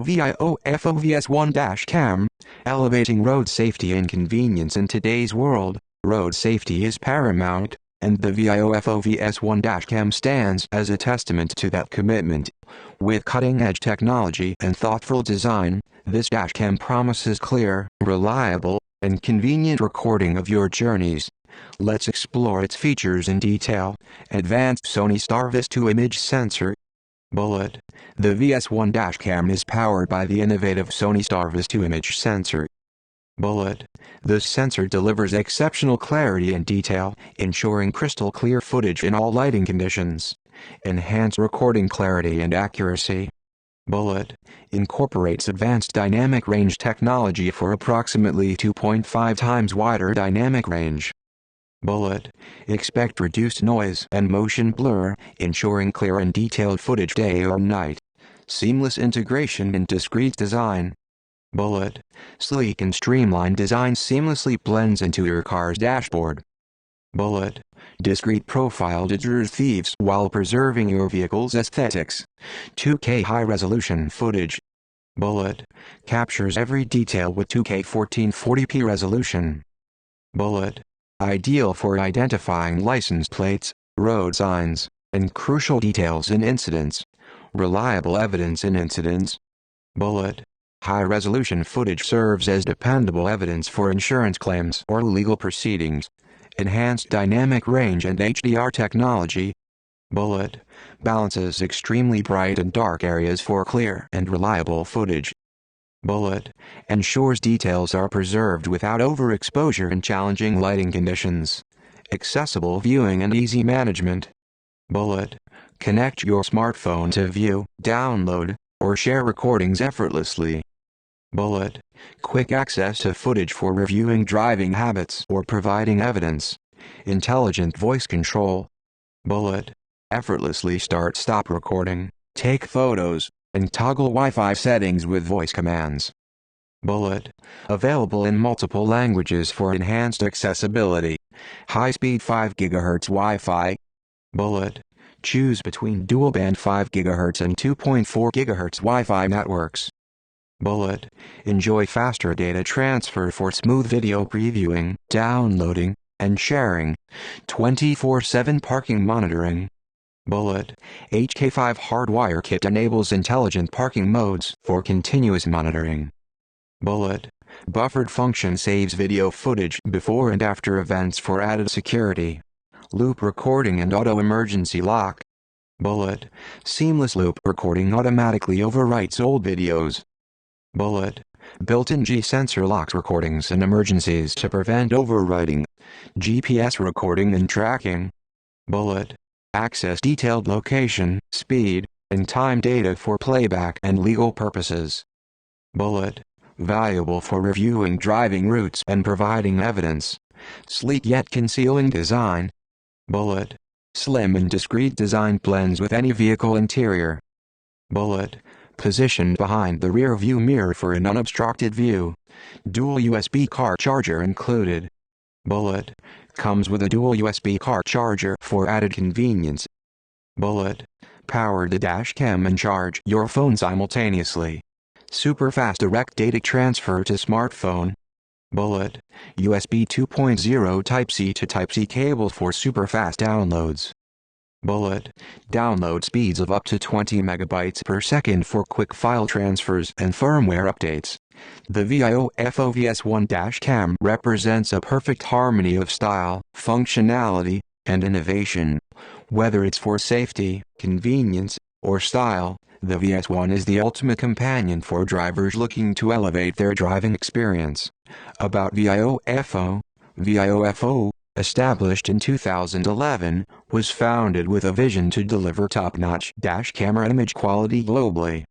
VIOFO VS1 cam, elevating road safety and convenience in today's world. Road safety is paramount, and the VIOFO VS1 cam stands as a testament to that commitment. With cutting-edge technology and thoughtful design, this cam promises clear, reliable, and convenient recording of your journeys. Let's explore its features in detail. Advanced Sony STARVIS 2 image sensor. Bullet. The VS1 cam is powered by the innovative Sony STARVIS 2 image sensor. Bullet. The sensor delivers exceptional clarity and detail, ensuring crystal clear footage in all lighting conditions. Enhanced recording clarity and accuracy. Bullet. Incorporates advanced dynamic range technology for approximately 2.5 times wider dynamic range. Bullet. Expect reduced noise and motion blur, ensuring clear and detailed footage day or night. Seamless integration and discreet design. Bullet. Sleek and streamlined design seamlessly blends into your car's dashboard. Bullet. Discreet profile deters thieves while preserving your vehicle's aesthetics. 2K high-resolution footage. Bullet. Captures every detail with 2K 1440p resolution. Bullet. Ideal for identifying license plates, road signs, and crucial details in incidents. Reliable evidence in incidents. Bullet. High-resolution footage serves as dependable evidence for insurance claims or legal proceedings. Enhanced dynamic range and HDR technology. Bullet. Balances extremely bright and dark areas for clear and reliable footage. Bullet. Ensures details are preserved without overexposure in challenging lighting conditions. Accessible viewing and easy management. Bullet. Connect your smartphone to view, download, or share recordings effortlessly. Bullet. Quick access to footage for reviewing driving habits or providing evidence. Intelligent voice control. Bullet. Effortlessly start-stop recording, take photos, and toggle Wi-Fi settings with voice commands. Bullet. Available in multiple languages for enhanced accessibility. High-speed 5 GHz Wi-Fi. Bullet. Choose between dual-band 5 GHz and 2.4 GHz Wi-Fi networks. Bullet. Enjoy faster data transfer for smooth video previewing, downloading, and sharing. 24/7 parking monitoring. Bullet. HK5 hardwire kit enables intelligent parking modes for continuous monitoring. Bullet. Buffered function saves video footage before and after events for added security. Loop recording and auto emergency lock. Bullet. Seamless loop recording automatically overwrites old videos. Bullet. Built-in G-sensor locks recordings in emergencies to prevent overwriting. GPS recording and tracking. Bullet. Access detailed location, speed, and time data for playback and legal purposes. Bullet. Valuable for reviewing driving routes and providing evidence. Sleek yet concealing design. Bullet. Slim and discreet design blends with any vehicle interior. Bullet. Positioned behind the rear view mirror for an unobstructed view. Dual USB car charger included. Bullet. Comes with a dual USB car charger for added convenience. Bullet. Power the dash cam and charge your phone simultaneously. Super fast direct data transfer to smartphone. Bullet. USB 2.0 Type-C to Type-C cable for super fast downloads. Bullet. Download speeds of up to 20 megabytes per second for quick file transfers and firmware updates. The VIOFO VS1 cam represents a perfect harmony of style, functionality, and innovation. Whether it's for safety, convenience, or style, the VS1 is the ultimate companion for drivers looking to elevate their driving experience. About VIOFO. VIOFO, established in 2011, was founded with a vision to deliver top-notch dash camera image quality globally.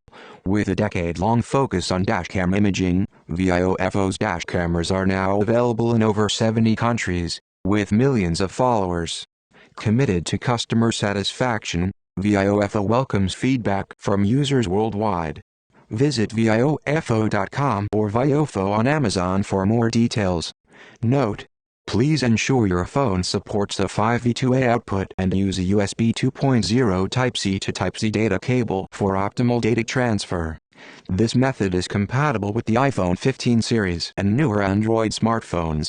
With a decade-long focus on dashcam imaging, VIOFO's dash cameras are now available in over 70 countries, with millions of followers. Committed to customer satisfaction, VIOFO welcomes feedback from users worldwide. Visit VIOFO.com or VIOFO on Amazon for more details. Note: please ensure your phone supports a 5V2A output and use a USB 2.0 Type-C to Type-C data cable for optimal data transfer. This method is compatible with the iPhone 15 series and newer Android smartphones.